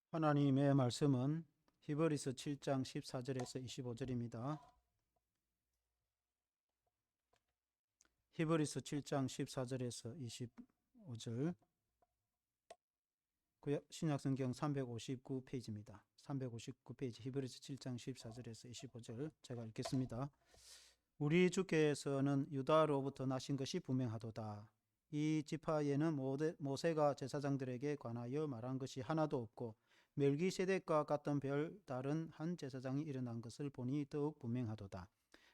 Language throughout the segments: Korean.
하나님의 말씀은 히브리서 7장 14절에서 25절입니다. 히브리서 7장 14절에서 25절, 신약성경 359페이지입니다. 359페이지 히브리서 7장 14절에서 25절 제가 읽겠습니다. 우리 주께서는 유다로부터 나신 것이 분명하도다. 이 지파에는 모세가 제사장들에게 관하여 말한 것이 하나도 없고 멜기세덱과 같은 별다른 한 제사장이 일어난 것을 보니 더욱 분명하도다.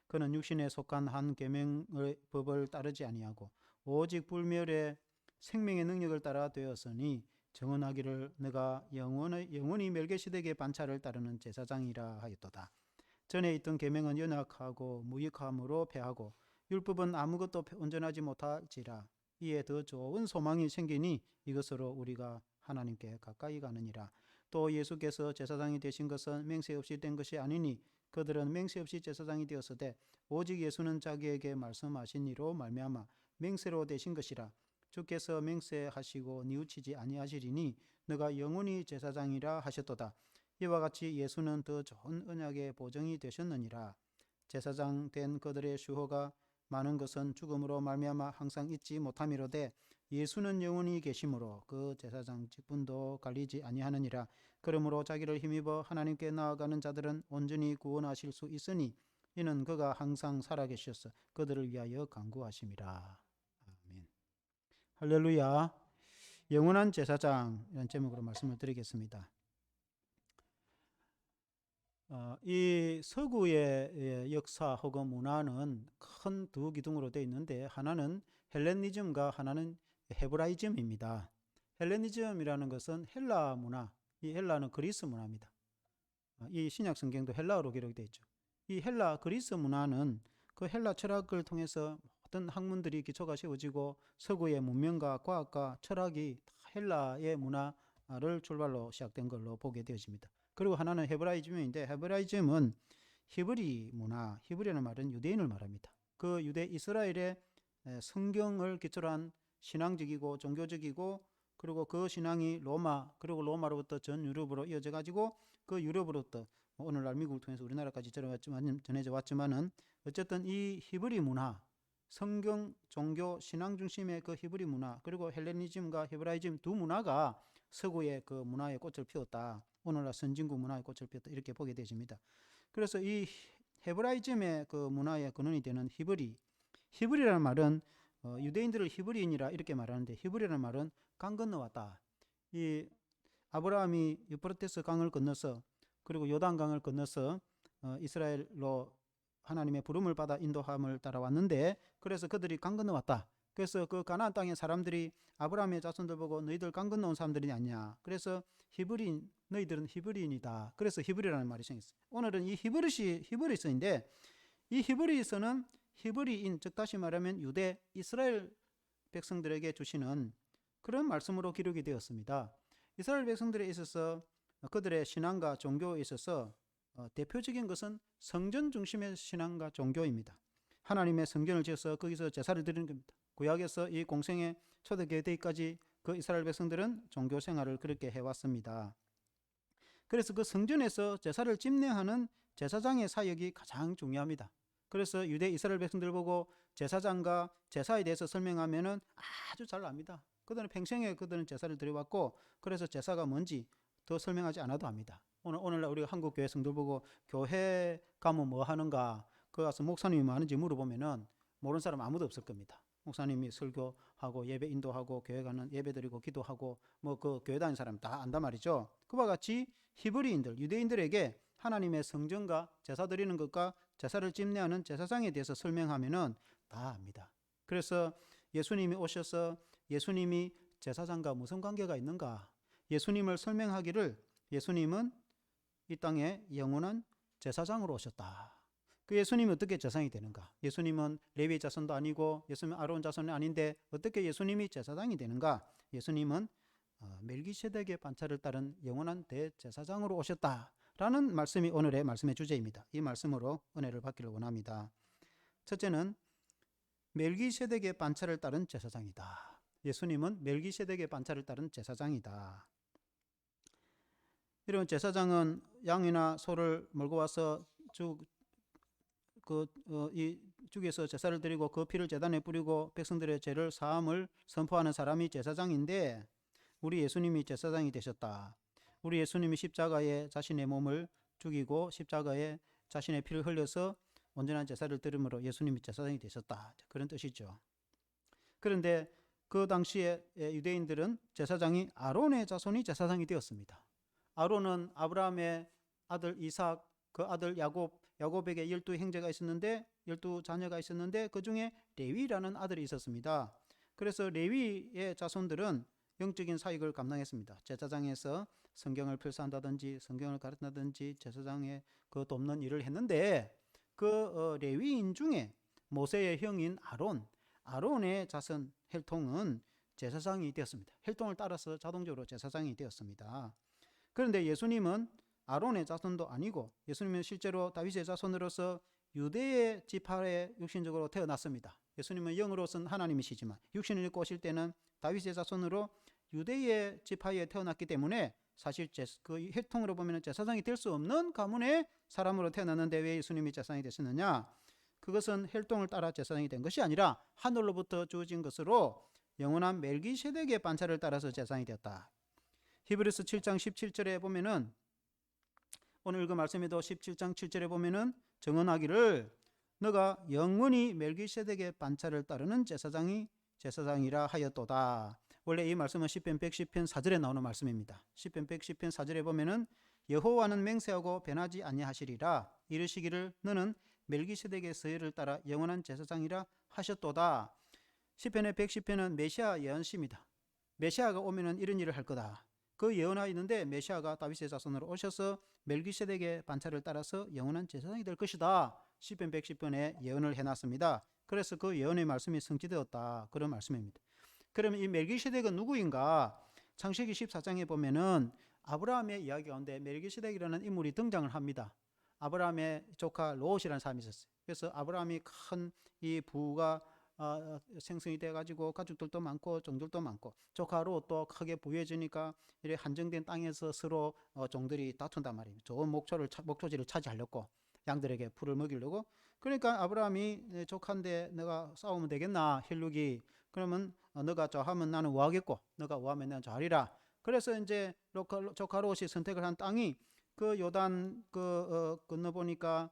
그는 육신에 속한 한 계명의 법을 따르지 아니하고 오직 불멸의 생명의 능력을 따라 되었으니 정언하기를 내가 영원히 멜기세덱의 반차를 따르는 제사장이라 하였도다. 전에 있던 계명은 연약하고 무익함으로 패하고 율법은 아무것도 온전하지 못할지라. 이에 더 좋은 소망이 생기니 이것으로 우리가 하나님께 가까이 가느니라. 또 예수께서 제사장이 되신 것은 맹세 없이 된 것이 아니니 그들은 맹세 없이 제사장이 되었으되 오직 예수는 자기에게 말씀하신 이로 말미암아 맹세로 되신 것이라. 주께서 맹세하시고 뉘우치지 아니하시리니 너가 영원히 제사장이라 하셨도다. 이와 같이 예수는 더 좋은 언약의 보증이 되셨느니라. 제사장 된 그들의 수호가 많은 것은 죽음으로 말미암아 항상 잊지 못함이로되 예수는 영원히 계심으로 그 제사장 직분도 갈리지 아니하느니라. 그러므로 자기를 힘입어 하나님께 나아가는 자들은 온전히 구원하실 수 있으니 이는 그가 항상 살아계셔서 그들을 위하여 간구하심이라. 아멘. 할렐루야. 영원한 제사장, 이런 제목으로 말씀을 드리겠습니다. 이 서구의 역사 혹은 문화는 큰 두 기둥으로 되어 있는데 하나는 헬레니즘과 하나는 헤브라이즘입니다. 헬레니즘이라는 것은 헬라 문화, 이 헬라는 그리스 문화입니다. 이 신약 성경도 헬라어로 기록되어 있죠. 이 헬라 그리스 문화는 그 헬라 철학을 통해서 모든 학문들이 기초가 세워지고 서구의 문명과 과학과 철학이 다 헬라의 문화를 출발로 시작된 걸로 보게 되어집니다. 그리고 하나는 헤브라이즘인데 헤브라이즘은 히브리 문화, 히브리라는 말은 유대인을 말합니다. 그 유대 이스라엘의 성경을 기초로 한 신앙적이고 종교적이고 그리고 그 신앙이 로마 그리고 로마로부터 전 유럽으로 이어져 가지고 그 유럽으로부터 오늘날 미국을 통해서 우리나라까지 전해져 왔지만은 어쨌든 이 히브리 문화, 성경, 종교, 신앙 중심의 그 히브리 문화 그리고 헬레니즘과 헤브라이즘 두 문화가 서구의 그 문화의 꽃을 피웠다. 오늘날 선진국 문화의 꽃을 피웠다. 이렇게 보게 되십니다. 그래서 이 헤브라이즘의 그 문화의 근원이 되는 히브리라는 말은 유대인들을 히브리인이라 이렇게 말하는데 히브리라는 말은 강 건너왔다. 이 아브라함이 유프라테스 강을 건너서 그리고 요단강을 건너서 이스라엘로 하나님의 부름을 받아 인도함을 따라왔는데 그래서 그들이 강 건너왔다. 그래서 그 가나안 땅의 사람들이 아브라함의 자손들 보고 너희들 강 건너온 사람들이 아니냐. 그래서 히브리인 너희들은 히브리인이다. 그래서 히브리라는 말이 생겼어요. 오늘은 이 히브리서인데 이 히브리서는 히브리인 즉 다시 말하면 유대 이스라엘 백성들에게 주시는 그런 말씀으로 기록이 되었습니다. 이스라엘 백성들에 있어서 그들의 신앙과 종교에 있어서 대표적인 것은 성전 중심의 신앙과 종교입니다. 하나님의 성전을 지어서 거기서 제사를 드리는 겁니다. 구약에서 이 공생의 초대교회까지 그 이스라엘 백성들은 종교 생활을 그렇게 해왔습니다. 그래서 그 성전에서 제사를 집례하는 제사장의 사역이 가장 중요합니다. 그래서 유대 이스라엘 백성들 보고 제사장과 제사에 대해서 설명하면은 아주 잘 압니다. 그들은 평생에 그들은 제사를 드려왔고 그래서 제사가 뭔지 더 설명하지 않아도 압니다. 오늘날 우리가 한국 교회 성도들 보고 교회 가면 뭐 하는가 그 가서 목사님이 뭐 하는지 물어보면은 모르는 사람 아무도 없을 겁니다. 목사님이 설교하고 예배 인도하고 교회 가는 예배 드리고 기도하고 뭐 그 교회 다니는 사람 다 안단 말이죠. 그와 같이 히브리인들 유대인들에게 하나님의 성전과 제사 드리는 것과 제사를 집례하는 제사장에 대해서 설명하면은 다 압니다. 그래서 예수님이 오셔서 예수님이 제사장과 무슨 관계가 있는가? 예수님을 설명하기를 예수님은 이 땅에 영원한 제사장으로 오셨다. 그 예수님이 어떻게 제사장이 되는가? 예수님은 레위 자손도 아니고 예수님은 아론 자손이 아닌데 어떻게 예수님이 제사장이 되는가? 예수님은 멜기세덱의 반차를 따른 영원한 대제사장으로 오셨다라는 말씀이 오늘의 말씀의 주제입니다. 이 말씀으로 은혜를 받기를 원합니다. 첫째는 멜기세덱의 반차를 따른 제사장이다. 예수님은 멜기세덱의 반차를 따른 제사장이다. 이런 제사장은 양이나 소를 몰고 와서 이 죽여서 제사를 드리고 그 피를 제단에 뿌리고 백성들의 죄를 사함을 선포하는 사람이 제사장인데, 우리 예수님이 제사장이 되셨다. 우리 예수님이 십자가에 자신의 몸을 죽이고 십자가에 자신의 피를 흘려서 온전한 제사를 드림으로 예수님이 제사장이 되셨다. 그런 뜻이죠. 그런데 그 당시에 유대인들은 제사장이 아론의 자손이 제사장이 되었습니다. 아론은 아브라함의 아들 이삭, 그 아들 야곱에게 12형제가 있었는데 12자녀가 있었는데 그 중에 레위라는 아들이 있었습니다. 그래서 레위의 자손들은 영적인 사역을 감당했습니다. 제사장에서 성경을 필사한다든지 성경을 가르친다든지 제사장의 그 돕는 일을 했는데, 그 레위인 중에 모세의 형인 아론의 자손 혈통은 제사장이 되었습니다. 혈통을 따라서 자동적으로 제사장이 되었습니다. 그런데 예수님은 아론의 자손도 아니고 예수님은 실제로 다윗의 자손으로서 유대의 지파에 육신적으로 태어났습니다. 예수님은 영으로서는 하나님이시지만 육신을 입고 오실 때는 다윗의 자손으로 유대의 지파에 태어났기 때문에 사실 그 혈통으로 보면 제사장이 될 수 없는 가문의 사람으로 태어났는데 왜 예수님이 제사장이 되셨느냐? 그것은 혈통을 따라 제사장이 된 것이 아니라 하늘로부터 주어진 것으로 영원한 멜기세덱의 반차를 따라서 제사장이 되었다. 히브리서 7장 17절에 보면은, 오늘 읽은 말씀에도 17장 7절에 보면은 정언하기를 너가 영원히 멜기세덱의 반차를 따르는 제사장이라 하였도다. 원래 이 말씀은 시편 110편 4절에 나오는 말씀입니다. 시편 110편 4절에 보면은 여호와는 맹세하고 변하지 아니하시리라 이르시기를 너는 멜기세덱의 서열을 따라 영원한 제사장이라 하셨도다. 시편의 110편은 메시아 예언시입니다. 메시아가 오면은 이런 일을 할 거다. 그 예언하였는데 메시아가 다윗의 자손으로 오셔서 멜기세덱의 반차를 따라서 영원한 제사장이 될 것이다. 시편 110편에 예언을 해놨습니다. 그래서 그 예언의 말씀이 성취되었다. 그런 말씀입니다. 그러면 이 멜기세덱은 누구인가? 창세기 14장에 보면은 아브라함의 이야기 가운데 멜기세덱이라는 인물이 등장을 합니다. 아브라함의 조카 롯이라는 사람이 있었어요. 그래서 아브라함이 큰 이 부가 생성이 돼가지고 가족들도 많고 종들도 많고, 조카 롯도 크게 부유해지니까 이래 한정된 땅에서 서로 종들이 다툰단 말이에요. 좋은 목초지를 차지하려고, 양들에게 풀을 먹이려고. 그러니까 아브라함이 조카인데 내가 싸우면 되겠나, 혈육이. 그러면 너가 저하면 나는 우하겠고 너가 우하면 나는 저하리라. 그래서 이제 조카 롯이 선택을 한 땅이 그 요단 건너 보니까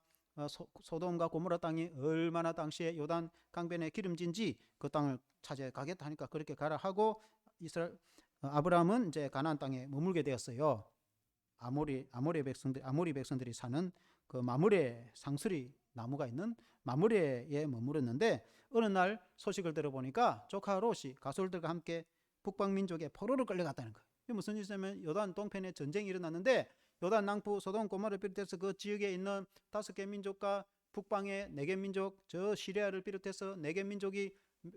소돔과 고모라 땅이 얼마나 당시에 요단 강변에 기름진지 그 땅을 차지하겠다 하니까 그렇게 가라 하고 아브라함은 이제 가나안 땅에 머물게 되었어요. 아모리 백성들이 사는 그 마므레 상수리 나무가 있는 마므레에 머물렀는데, 어느 날 소식을 들어보니까 조카 롯이 가솔들과 함께 북방민족의 포로로 끌려갔다는 거예요. 이게 무슨 일이냐면 요단 동편에 전쟁이 일어났는데 요단 낭프 소돔 고모라를 비롯해서 그 지역에 있는 5개 민족과 북방의 4개 민족, 저 시리아를 비롯해서 4개 민족이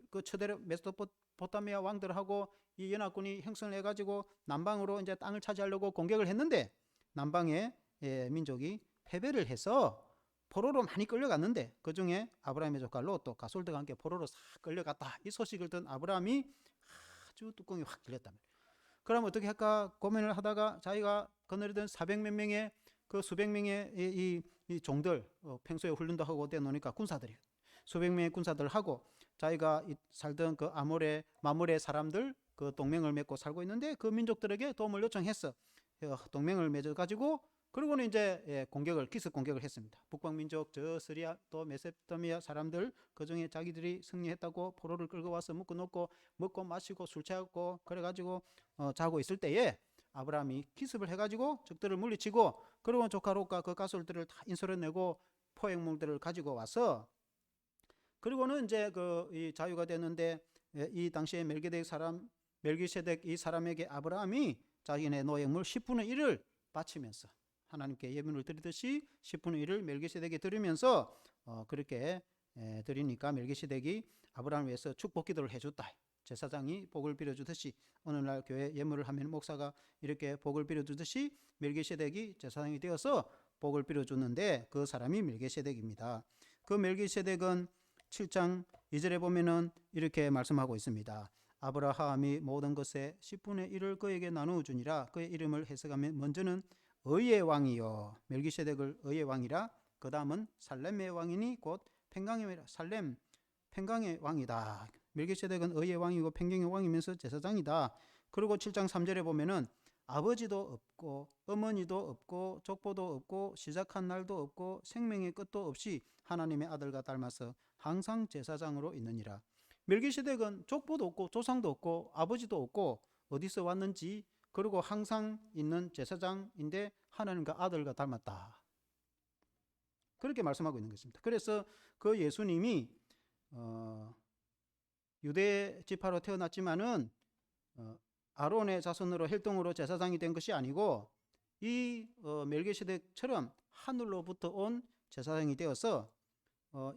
그 처대로 메소포타미아 왕들하고 이 연합군이 형성을 해가지고 남방으로 이제 땅을 차지하려고 공격을 했는데, 남방의 민족이 패배를 해서 포로로 많이 끌려갔는데 그 중에 아브라함의 조카 롯도 가솔들과 함께 포로로 싹 끌려갔다. 이 소식을 듣는 아브라함이 아주 뚜껑이 확 뚫렸답니다. 그럼 어떻게 할까 고민을 하다가 자기가 거느리던 400몇 명의 그 수백 명의 이 종들, 평소에 훈련도 하고 떼놓으니까 군사들이 수백 명의 군사들 하고 자기가 살던 그 마므레 사람들 그 동맹을 맺고 살고 있는데 그 민족들에게 도움을 요청했어. 동맹을 맺어가지고 그리고는 이제 기습 공격을 했습니다. 북방민족 저 시리아 또 메소포타미아 사람들 그 중에 자기들이 승리했다고 포로를 끌고 와서 묶어놓고 먹고 마시고 술 취하고 그래가지고 자고 있을 때에 아브라함이 기습을 해가지고 적들을 물리치고, 그리고 조카 롯과 그 가솔들을 다 인솔해내고 포획물들을 가지고 와서, 그리고는 이제 이 자유가 되는데 이 당시에 멜기세덱 이 사람에게 아브라함이 자기네 노획물 10분의 1을 바치면서 하나님께 예물을 드리듯이 10분의 1을 멜기세덱에 드리면서 그렇게 드리니까 멜기세덱이 아브라함을 위해서 축복 기도를 해줬다. 제사장이 복을 빌어주듯이 오늘날 교회 예물을 하면 목사가 이렇게 복을 빌어주듯이 멜기세덱이 제사장이 되어서 복을 빌어주는데 그 사람이 멜기세덱입니다. 그 멜기세덱은 7장 2절에 보면은 이렇게 말씀하고 있습니다. 아브라함이 모든 것의 10분의 1을 그에게 나누어 주니라. 그의 이름을 해석하면 먼저는 의의 왕이요. 멜기세덱을 의의 왕이라. 그 다음은 살렘의 왕이니 곧 팽강의 왕이라. 살렘 팽강의 왕이다. 멜기세덱은 의의 왕이고 팽강의 왕이면서 제사장이다. 그리고 7장 3절에 보면은 아버지도 없고 어머니도 없고 족보도 없고 시작한 날도 없고 생명의 끝도 없이 하나님의 아들과 닮아서 항상 제사장으로 있느니라. 멜기세덱은 족보도 없고 조상도 없고 아버지도 없고 어디서 왔는지, 그리고 항상 있는 제사장인데 하나님과 아들과 닮았다. 그렇게 말씀하고 있는 것입니다. 그래서 그 예수님이 유대 지파로 태어났지만은 아론의 자손으로 혈통으로 제사장이 된 것이 아니고 이 멜기세덱처럼 하늘로부터 온 제사장이 되어서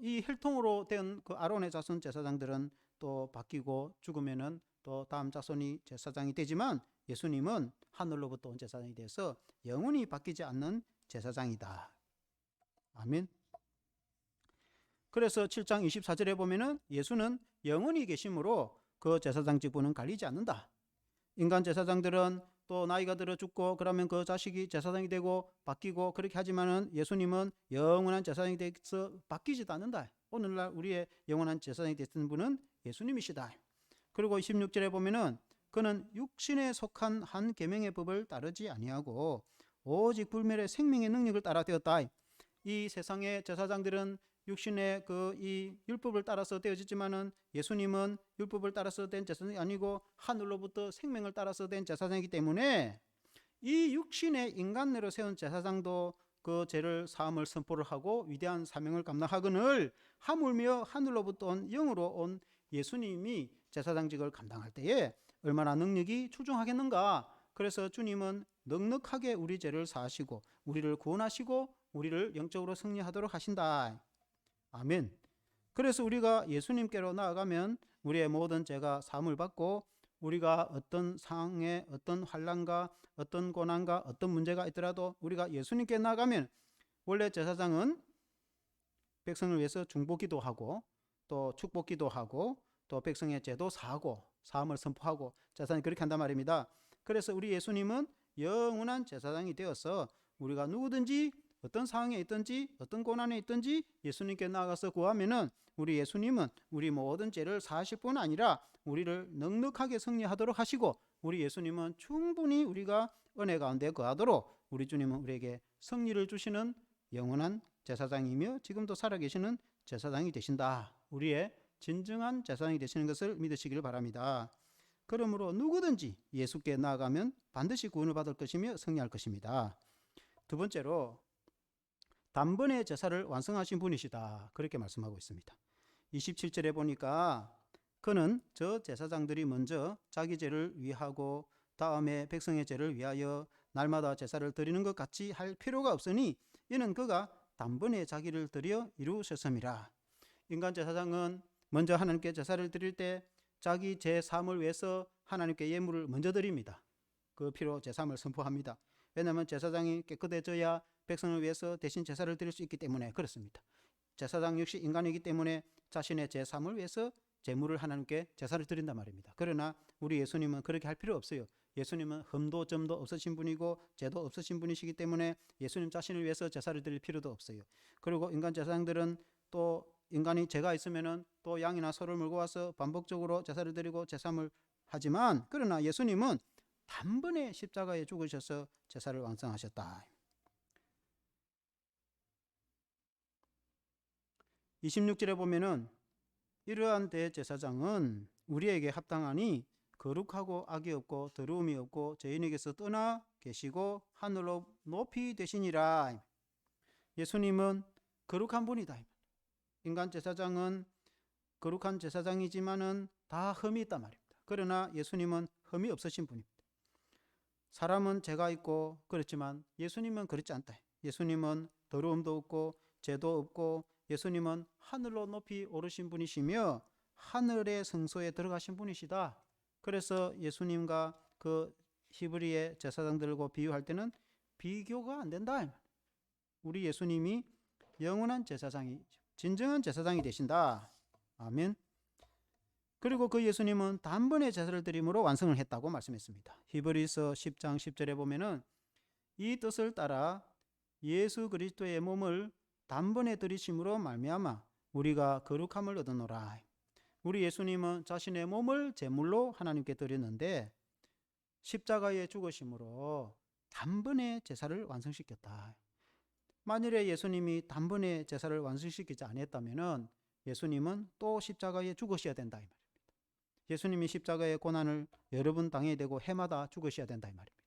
이 혈통으로 된 그 아론의 자손 제사장들은 또 바뀌고 죽으면은 또 다음 자손이 제사장이 되지만 예수님은 하늘로부터 온 제사장이 되어서 영원히 바뀌지 않는 제사장이다. 아멘. 그래서 7장 24절에 보면은 예수는 영원히 계심으로 그 제사장 직분은 갈리지 않는다. 인간 제사장들은 또 나이가 들어 죽고 그러면 그 자식이 제사장이 되고 바뀌고 그렇게 하지만은 예수님은 영원한 제사장이 돼서 바뀌지도 않는다. 오늘날 우리의 영원한 제사장이 되신 분은 예수님이시다. 그리고 26절에 보면은 그는 육신에 속한 한 계명의 법을 따르지 아니하고 오직 불멸의 생명의 능력을 따라 되었다. 이 세상의 제사장들은 육신의 이 율법을 따라서 되어지지만은 예수님은 율법을 따라서 된 제사장이 아니고 하늘로부터 생명을 따라서 된 제사장이기 때문에 이 육신의 인간으로 세운 제사장도 그 죄를 사함을 선포를 하고 위대한 사명을 감당하거늘 하물며 하늘로부터 온 영으로 온 예수님이 제사장직을 감당할 때에 얼마나 능력이 출중하겠는가. 그래서 주님은 넉넉하게 우리 죄를 사하시고 우리를 구원하시고 우리를 영적으로 승리하도록 하신다. 아멘. 그래서 우리가 예수님께로 나아가면 우리의 모든 죄가 사함을 받고 우리가 어떤 상황에 어떤 환난과 어떤 고난과 어떤 문제가 있더라도 우리가 예수님께 나아가면 원래 제사장은 백성을 위해서 중보기도 하고 또 축복기도 하고 또 백성의 죄도 사하고 사함을 선포하고 제사장이 그렇게 한단 말입니다. 그래서 우리 예수님은 영원한 제사장이 되어서 우리가 누구든지 어떤 상황에 있든지 어떤 고난에 있든지 예수님께 나아가서 구하면은 우리 예수님은 우리 모든 죄를 사하실 뿐 아니라 우리를 넉넉하게 승리하도록 하시고 우리 예수님은 충분히 우리가 은혜 가운데 거하도록 우리 주님은 우리에게 승리를 주시는 영원한 제사장이며 지금도 살아계시는 제사장이 되신다. 우리의 진정한 제사장이 되시는 것을 믿으시길 바랍니다. 그러므로 누구든지 예수께 나아가면 반드시 구원을 받을 것이며 승리할 것입니다. 두 번째로 단번에 제사를 완성하신 분이시다. 그렇게 말씀하고 있습니다. 27절에 보니까 그는 저 제사장들이 먼저 자기 죄를 위하고 다음에 백성의 죄를 위하여 날마다 제사를 드리는 것 같이 할 필요가 없으니 이는 그가 단번에 자기를 드려 이루셨음이라. 인간 제사장은 먼저 하나님께 제사를 드릴 때 자기 죄 사함을 위해서 하나님께 예물을 먼저 드립니다. 그 피로 제사함을 선포합니다. 왜냐하면 제사장이 깨끗해져야 백성을 위해서 대신 제사를 드릴 수 있기 때문에 그렇습니다. 제사장 역시 인간이기 때문에 자신의 죄 사함을 위해서 제물을 하나님께 제사를 드린단 말입니다. 그러나 우리 예수님은 그렇게 할 필요 없어요. 예수님은 흠도 점도 없으신 분이고 죄도 없으신 분이시기 때문에 예수님 자신을 위해서 제사를 드릴 필요도 없어요. 그리고 인간 제사장들은 또 인간이 죄가 있으면은 또 양이나 소를 물고 와서 반복적으로 제사를 드리고 제사함을 하지만 그러나 예수님은 단번에 십자가에 죽으셔서 제사를 완성하셨다. 26절에 보면은 이러한 대제사장은 우리에게 합당하니 거룩하고 악이 없고 더러움이 없고 죄인에게서 떠나 계시고 하늘로 높이 되시니라. 예수님은 거룩한 분이다. 인간 제사장은 거룩한 제사장이지만은 다 흠이 있단 말입니다. 그러나 예수님은 흠이 없으신 분입니다. 사람은 죄가 있고 그렇지만 예수님은 그렇지 않다. 예수님은 더러움도 없고 죄도 없고 예수님은 하늘로 높이 오르신 분이시며 하늘의 성소에 들어가신 분이시다. 그래서 예수님과 그 히브리의 제사장들과 비유할 때는 비교가 안 된다. 우리 예수님이 영원한 제사장이 진정한 제사장이 되신다. 아멘. 그리고 그 예수님은 단번에 제사를 드림으로 완성을 했다고 말씀했습니다. 히브리서 10장 10절에 보면은 이 뜻을 따라 예수 그리스도의 몸을 단번에 들이심으로 말미암아 우리가 거룩함을 얻어노라. 우리 예수님은 자신의 몸을 제물로 하나님께 드렸는데 십자가에 죽으심으로 단번에 제사를 완성시켰다. 만일에 예수님이 단번에 제사를 완성시키지 않았다면 예수님은 또 십자가에 죽으셔야 된다 이 말입니다. 예수님이 십자가의 고난을 여러 번 당해야 되고 해마다 죽으셔야 된다 이 말입니다.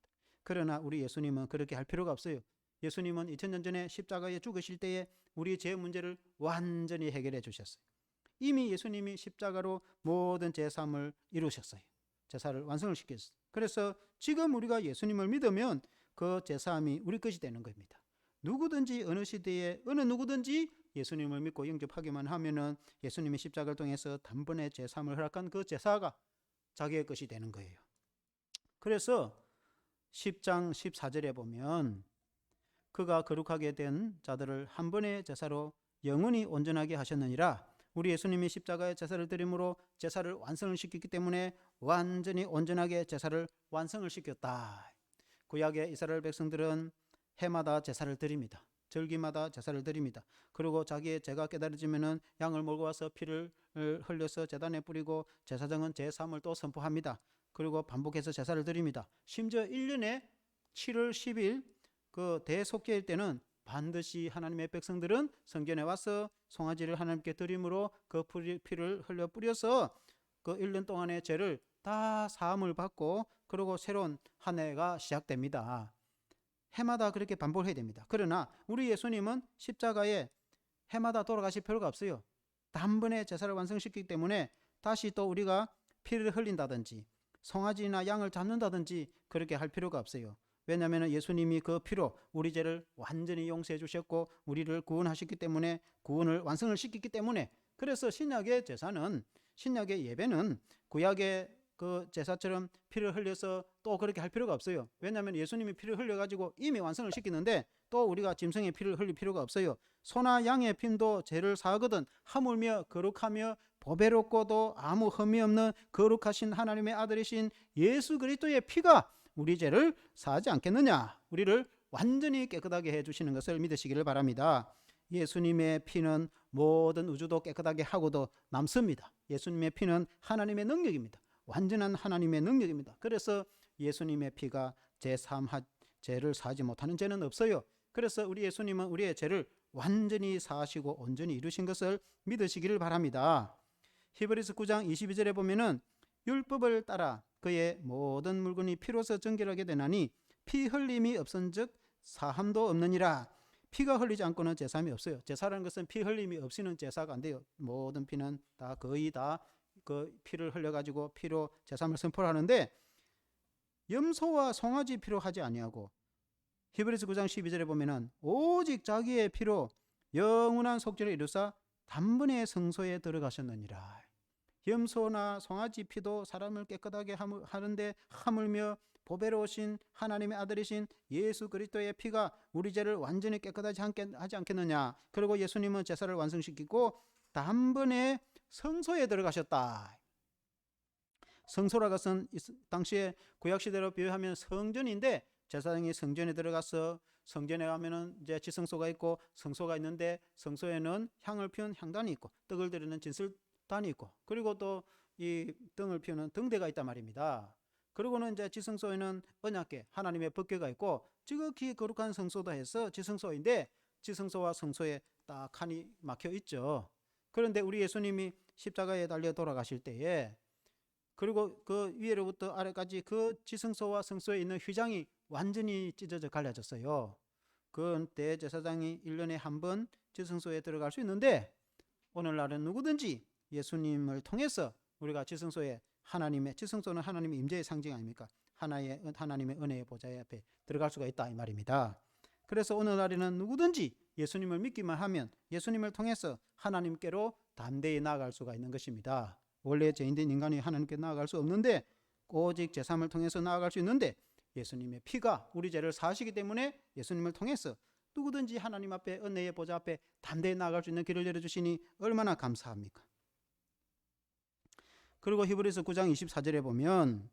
그러나 우리 예수님은 그렇게 할 필요가 없어요. 예수님은 2000년 전에 십자가에 죽으실 때에 우리 죄 문제를 완전히 해결해 주셨어요. 이미 예수님이 십자가로 모든 제사함을 이루셨어요. 제사를 완성을 시켰어요. 그래서 지금 우리가 예수님을 믿으면 그 제사함이 우리 것이 되는 겁니다. 누구든지 어느 시대에 어느 누구든지 예수님을 믿고 영접하기만 하면은 예수님이 십자가를 통해서 단번에 제사함을 허락한 그 제사가 자기의 것이 되는 거예요. 그래서 10장 14절에 보면 그가 거룩하게 된 자들을 한 번의 제사로 영원히 온전하게 하셨느니라. 우리 예수님이 십자가의 제사를 드림으로 제사를 완성을 시켰기 때문에 완전히 온전하게 제사를 완성을 시켰다. 구약의 이스라엘 백성들은 해마다 제사를 드립니다. 절기마다 제사를 드립니다. 그리고 자기의 죄가 깨달아지면은 양을 몰고 와서 피를 흘려서 제단에 뿌리고 제사장은 제사함을 또 선포합니다. 그리고 반복해서 제사를 드립니다. 심지어 1년에 7월 10일 그 대속죄일 때는 반드시 하나님의 백성들은 성전에 와서 송아지를 하나님께 드림으로 그 피를 흘려 뿌려서 그 1년 동안의 죄를 다 사함을 받고 그리고 새로운 한 해가 시작됩니다. 해마다 그렇게 반복을 해야 됩니다. 그러나 우리 예수님은 십자가에 해마다 돌아가실 필요가 없어요. 단번에 제사를 완성시키기 때문에 다시 또 우리가 피를 흘린다든지 송아지나 양을 잡는다든지 그렇게 할 필요가 없어요. 왜냐하면 예수님이 그 피로 우리 죄를 완전히 용서해 주셨고 우리를 구원하셨기 때문에 구원을 완성을 시켰기 때문에 그래서 신약의 제사는 신약의 예배는 구약의 그 제사처럼 피를 흘려서 또 그렇게 할 필요가 없어요. 왜냐하면 예수님이 피를 흘려가지고 이미 완성을 시키는데 또 우리가 짐승의 피를 흘릴 필요가 없어요. 소나 양의 피도 죄를 사하거든 하물며 거룩하며 보배롭고도 아무 흠이 없는 거룩하신 하나님의 아들이신 예수 그리스도의 피가 우리 죄를 사하지 않겠느냐. 우리를 완전히 깨끗하게 해주시는 것을 믿으시기를 바랍니다. 예수님의 피는 모든 우주도 깨끗하게 하고도 남습니다. 예수님의 피는 하나님의 능력입니다. 완전한 하나님의 능력입니다. 그래서 예수님의 피가 죄를 사하지 못하는 죄는 없어요. 그래서 우리 예수님은 우리의 죄를 완전히 사하시고 온전히 이루신 것을 믿으시기를 바랍니다. 히브리서 9장 22절에 보면은 율법을 따라 그의 모든 물건이 피로서 정결하게 되나니 피 흘림이 없은즉 사함도 없느니라. 피가 흘리지 않고는 제사함이 없어요. 제사라는 것은 피 흘림이 없이는 제사가 안 돼요. 모든 피는 다 거의 다 그 피를 흘려가지고 피로 제사함을 선포하는데 염소와 송아지 피로 하지 아니하고 히브리서 9장 12절에 보면은 오직 자기의 피로 영원한 속죄를 이루사 단번에 성소에 들어가셨느니라. 염소나 송아지 피도 사람을 깨끗하게 하는데 하물며 보배로우신 하나님의 아들이신 예수 그리스도의 피가 우리 죄를 완전히 깨끗하지 하지 않겠느냐. 그리고 예수님은 제사를 완성시키고 단번에 성소에 들어가셨다. 성소라 것은 당시에 구약시대로 비유하면 성전인데 제사장이 성전에 들어가서 성전에 가면은 이제 지성소가 있고 성소가 있는데 성소에는 향을 피운 향단이 있고 떡을 드리는 진설단이 있고 그리고 또 이 등을 피우는 등대가 있단 말입니다. 그리고는 이제 지성소에는 언약궤 하나님의 법궤가 있고 지극히 거룩한 성소다 해서 지성소인데 지성소와 성소에 딱 칸이 막혀 있죠. 그런데 우리 예수님이 십자가에 달려 돌아가실 때에 그리고 그 위에로부터 아래까지 그 지성소와 성소에 있는 휘장이 완전히 찢어져 갈라졌어요. 그때 제사장이 1년에 한 번 지성소에 들어갈 수 있는데 오늘날은 누구든지 예수님을 통해서 우리가 지성소에 지성소는 하나님의 임재의 상징 아닙니까? 하나님의 은혜의 보좌 앞에 들어갈 수가 있다 이 말입니다. 그래서 오늘날에는 누구든지 예수님을 믿기만 하면 예수님을 통해서 하나님께로 담대히 나아갈 수가 있는 것입니다. 원래 죄인된 인간이 하나님께 나아갈 수 없는데 오직 제사함을 통해서 나아갈 수 있는데 예수님의 피가 우리 죄를 사하시기 때문에 예수님을 통해서 누구든지 하나님 앞에 은혜의 보좌 앞에 담대히 나아갈 수 있는 길을 열어주시니 얼마나 감사합니까? 그리고 히브리서 9장 24절에 보면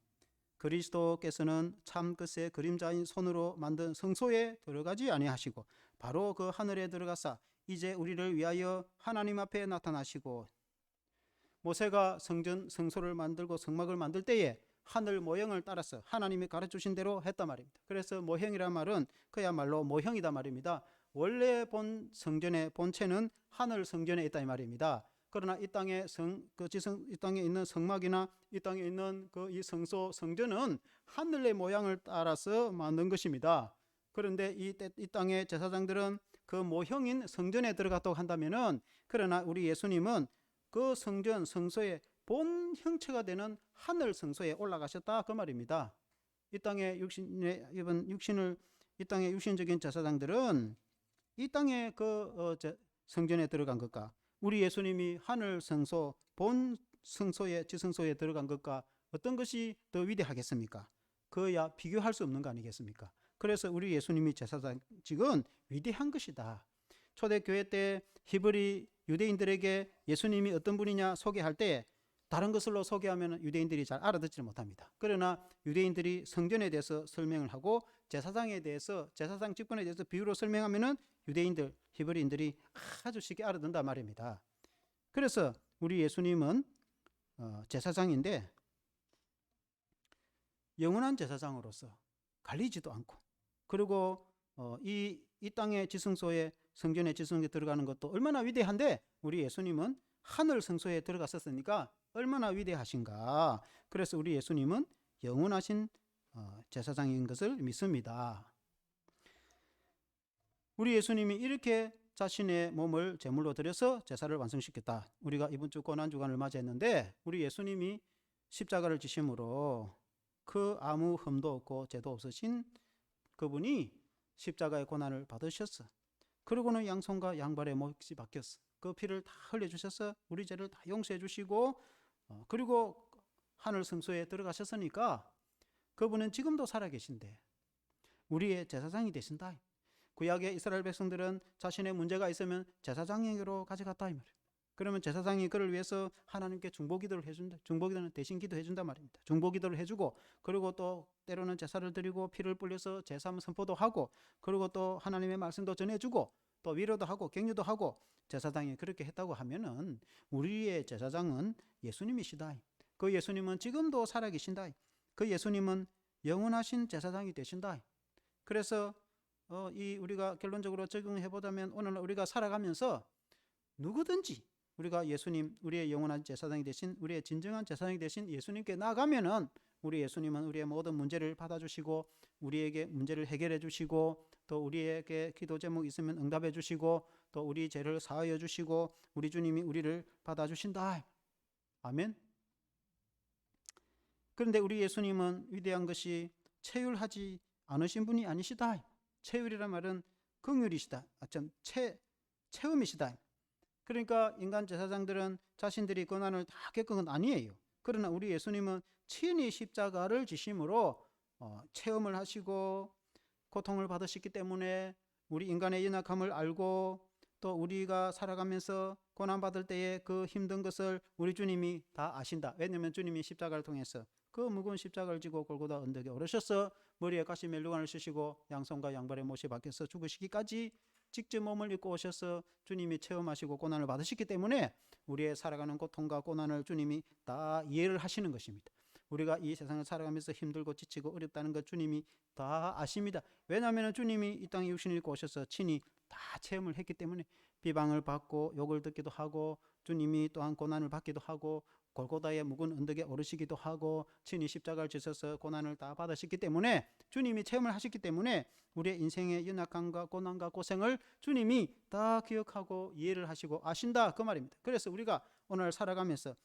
그리스도께서는 참 끝의 그림자인 손으로 만든 성소에 들어가지 아니하시고 바로 그 하늘에 들어가사 이제 우리를 위하여 하나님 앞에 나타나시고, 모세가 성소를 만들고 성막을 만들 때에 하늘 모형을 따라서 하나님이 가르쳐주신 대로 했단 말입니다. 그래서 모형이란 말은 그야말로 모형이다 말입니다. 원래 본 성전의 본체는 하늘 성전에 있다 이 말입니다. 그러나 이 땅에 이 땅에 있는 성막이나 이 땅에 있는 이 성소 성전은 하늘의 모양을 따라서 만든 것입니다. 그런데 이 땅의 제사장들은 그 모형인 성전에 들어갔다고 한다면은, 그러나 우리 예수님은 그 성소의 본 형체가 되는 하늘 성소에 올라가셨다 그 말입니다. 이 땅의 육신적인 제사장들은 이 땅의 성전에 들어간 것과 우리 예수님이 하늘 성소 본 성소에 지성소에 들어간 것과 어떤 것이 더 위대하겠습니까? 그야 비교할 수 없는 거 아니겠습니까? 그래서 우리 예수님이 제사장직은 위대한 것이다. 초대교회 때 히브리 유대인들에게 예수님이 어떤 분이냐 소개할 때 다른 것으로 소개하면 유대인들이 잘 알아듣지 못합니다. 그러나 유대인들이 성전에 대해서 설명을 하고 제사장에 대해서, 제사장 직분에 대해서 비유로 설명하면은 히브리인들이 아주 쉽게 알아듣는단 말입니다. 그래서 우리 예수님은 제사장인데 영원한 제사장으로서 갈리지도 않고, 그리고 이 땅의 지성소에, 성전의 지성소에 들어가는 것도 얼마나 위대한데 우리 예수님은 하늘 성소에 들어갔었으니까 얼마나 위대하신가. 그래서 우리 예수님은 영원하신 제사장인 것을 믿습니다. 우리 예수님이 이렇게 자신의 몸을 제물로 드려서 제사를 완성시켰다. 우리가 이번 주 고난주간을 맞이했는데 우리 예수님이 십자가를 지심으로 그 아무 흠도 없고 죄도 없으신 그분이 십자가의 고난을 받으셨어. 그러고는 양손과 양발의 몫이 바뀌었어. 그 피를 다 흘려주셔서 우리 죄를 다 용서해 주시고, 그리고 하늘 성소에 들어가셨으니까 그분은 지금도 살아계신데 우리의 제사장이 되신다. 구약의 이스라엘 백성들은 자신의 문제가 있으면 제사장에게로 가져갔다 이 말이에요. 그러면 제사장이 그를 위해서 하나님께 중보기도를 해준다. 중보기도는 대신 기도해준단 말입니다. 중보기도를 해주고, 그리고 또 때로는 제사를 드리고 피를 뿌려서 제사함 선포도 하고, 그리고 또 하나님의 말씀도 전해주고, 또 위로도 하고 격려도 하고, 제사장이 그렇게 했다고 하면은 우리의 제사장은 예수님이시다. 그 예수님은 지금도 살아계신다. 그 예수님은 영원하신 제사장이 되신다. 그래서 우리가 결론적으로 적용해 보자면 오늘 우리가 살아가면서 누구든지 우리가 예수님, 우리의 영원한 제사장이 되신, 우리의 진정한 제사장이 되신 예수님께 나가면은 우리 예수님은 우리의 모든 문제를 받아주시고 우리에게 문제를 해결해 주시고, 또 우리에게 기도 제목 있으면 응답해 주시고, 또 우리 죄를 사하여 주시고, 우리 주님이 우리를 받아주신다. 아멘. 그런데 우리 예수님은 위대한 것이 체휼하지 않으신 분이 아니시다. 체휼이란 말은 긍휼이시다. 체험이시다. 그러니까 인간 제사장들은 자신들이 고난을 다 겪은 건 아니에요. 그러나 우리 예수님은 친히 십자가를 지심으로 체험을 하시고 고통을 받으셨기 때문에 우리 인간의 연약함을 알고, 또 우리가 살아가면서 고난받을 때의 그 힘든 것을 우리 주님이 다 아신다. 왜냐하면 주님이 십자가를 통해서 그 무거운 십자가를 지고 골고다 언덕에 오르셔서 머리에 가시 멜루관을 쓰시고 양손과 양발에 못이 박혀서 죽으시기까지 직접 몸을 입고 오셔서 주님이 체험하시고 고난을 받으셨기 때문에 우리의 살아가는 고통과 고난을 주님이 다 이해를 하시는 것입니다. 우리가 이 세상을 살아가면서 힘들고 지치고 어렵다는 것 주님이 다 아십니다. 왜냐하면 주님이 이 땅에 육신을 입고 오셔서 친히 다 체험을 했기 때문에 비방을 받고 욕을 듣기도 하고, 주님이 또한 고난을 받기도 하고, 골고다의 묵은 언덕에 오르시기도 하고, 친히 십자가를 지셔서 고난을 다 받으셨기 때문에, 주님이 체험을 하셨기 때문에 우리의 인생의 연약함과 고난과 고생을 주님이 다 기억하고 이해를 하시고 아신다 그 말입니다. 그래서 우리가 오늘 살아가면서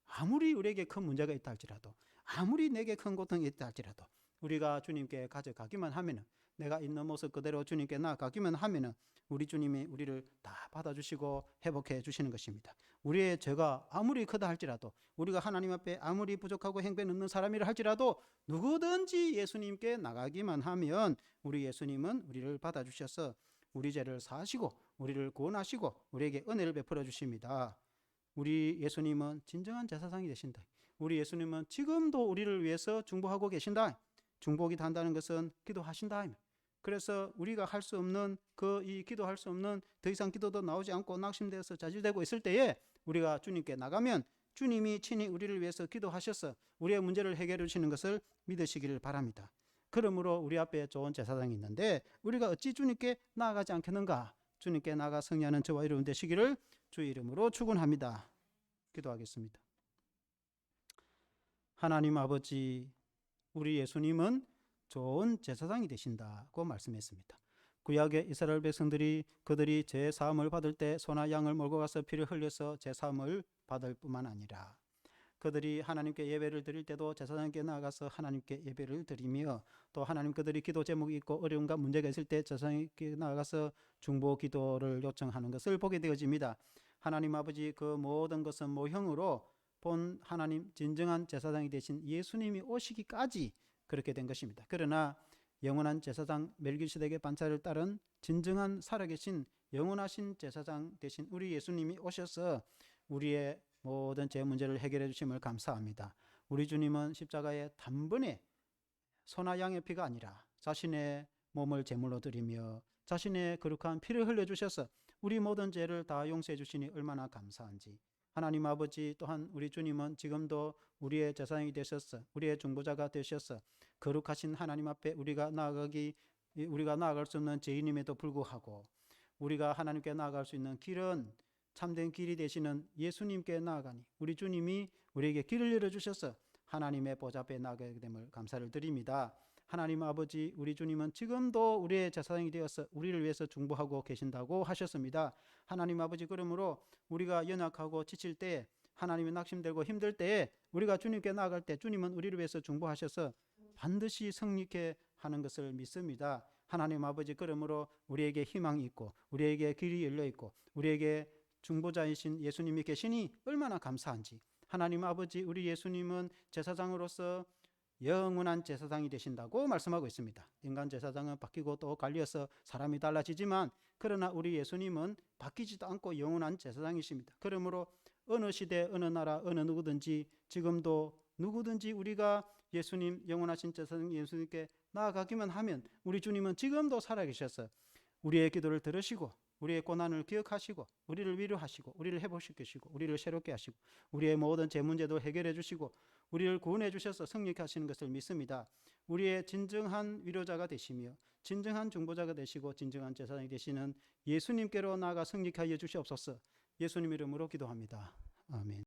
아무리 우리에게 큰 문제가 있다 할지라도, 아무리 내게 큰 고통이 있다 할지라도 우리가 주님께 가져가기만 하면은, 내가 있는 모습 그대로 주님께 나아가기만 하면은 우리 주님이 우리를 다 받아주시고 회복해 주시는 것입니다. 우리의 죄가 아무리 크다 할지라도, 우리가 하나님 앞에 아무리 부족하고 행변 없는 사람이라 할지라도 누구든지 예수님께 나가기만 하면 우리 예수님은 우리를 받아주셔서 우리 죄를 사하시고 우리를 구원하시고 우리에게 은혜를 베풀어 주십니다. 우리 예수님은 진정한 제사장이 되신다. 우리 예수님은 지금도 우리를 위해서 중보하고 계신다. 중보기 한다는 것은 기도하신다. 그래서 우리가 할 수 없는 이 기도할 수 없는 더 이상 기도도 나오지 않고 낙심되어서 좌절되고 있을 때에 우리가 주님께 나가면 주님이 친히 우리를 위해서 기도하셔서 우리의 문제를 해결해 주시는 것을 믿으시기를 바랍니다. 그러므로 우리 앞에 좋은 제사장이 있는데 우리가 어찌 주님께 나아가지 않겠는가? 주님께 나아가 승리하는 저와 여러분 되시기를 주의 이름으로 축원합니다. 기도하겠습니다. 하나님 아버지, 우리 예수님은 좋은 제사장이 되신다고 말씀했습니다. 구약의 이스라엘 백성들이 그들이 제 사함을 받을 때 소나 양을 몰고 가서 피를 흘려서 제 사함을 받을 뿐만 아니라 그들이 하나님께 예배를 드릴 때도 제사장께 나아가서 하나님께 예배를 드리며 또 하나님 그들이 기도 제목이 있고 어려움과 문제가 있을 때 제사장께 나아가서 중보 기도를 요청하는 것을 보게 되어집니다. 하나님 아버지, 그 모든 것은 모형으로 본 하나님 진정한 제사장이 되신 예수님이 오시기까지 그렇게 된 것입니다. 그러나 영원한 제사장 멜기세덱의 반차를 따른 진정한 살아계신 영원하신 제사장 되신 우리 예수님이 오셔서 우리의 모든 제 문제를 해결해 주심을 감사합니다. 우리 주님은 십자가에 단번에 소나 양의 피가 아니라 자신의 몸을 제물로 드리며 자신의 거룩한 피를 흘려주셔서 우리 모든 죄를 다 용서해 주시니 얼마나 감사한지. 하나님 아버지, 또한 우리 주님은 지금도 우리의 제사장이 되셔서 우리의 중보자가 되셔서 거룩하신 하나님 앞에 우리가 나아갈 수 없는 죄인임에도 불구하고 우리가 하나님께 나아갈 수 있는 길은 참된 길이 되시는 예수님께 나아가니 우리 주님이 우리에게 길을 열어주셔서 하나님의 보좌 앞에 나아가게 됨을 감사를 드립니다. 하나님 아버지, 우리 주님은 지금도 우리의 제사장이 되어서 우리를 위해서 중보하고 계신다고 하셨습니다. 하나님 아버지, 그러므로 우리가 연약하고 지칠 때, 하나님이 낙심되고 힘들 때에 우리가 주님께 나아갈 때 주님은 우리를 위해서 중보하셔서 반드시 승리케 하는 것을 믿습니다. 하나님 아버지, 그러므로 우리에게 희망이 있고 우리에게 길이 열려 있고 우리에게 중보자이신 예수님이 계시니 얼마나 감사한지. 하나님 아버지, 우리 예수님은 제사장으로서 영원한 제사장이 되신다고 말씀하고 있습니다. 인간 제사장은 바뀌고 또 갈려서 사람이 달라지지만 그러나 우리 예수님은 바뀌지도 않고 영원한 제사장이십니다. 그러므로 어느 시대, 어느 나라, 어느 누구든지 지금도 누구든지 우리가 예수님, 영원하신 제사장 예수님께 나아가기만 하면 우리 주님은 지금도 살아계셔서 우리의 기도를 들으시고 우리의 고난을 기억하시고 우리를 위로하시고 우리를 회복시키시고 우리를 새롭게 하시고 우리의 모든 제 문제도 해결해 주시고 우리를 구원해 주셔서 승리케 하시는 것을 믿습니다. 우리의 진정한 위로자가 되시며 진정한 중보자가 되시고 진정한 제사장이 되시는 예수님께로 나아가 승리케 하여 주시옵소서. 예수님 이름으로 기도합니다. 아멘.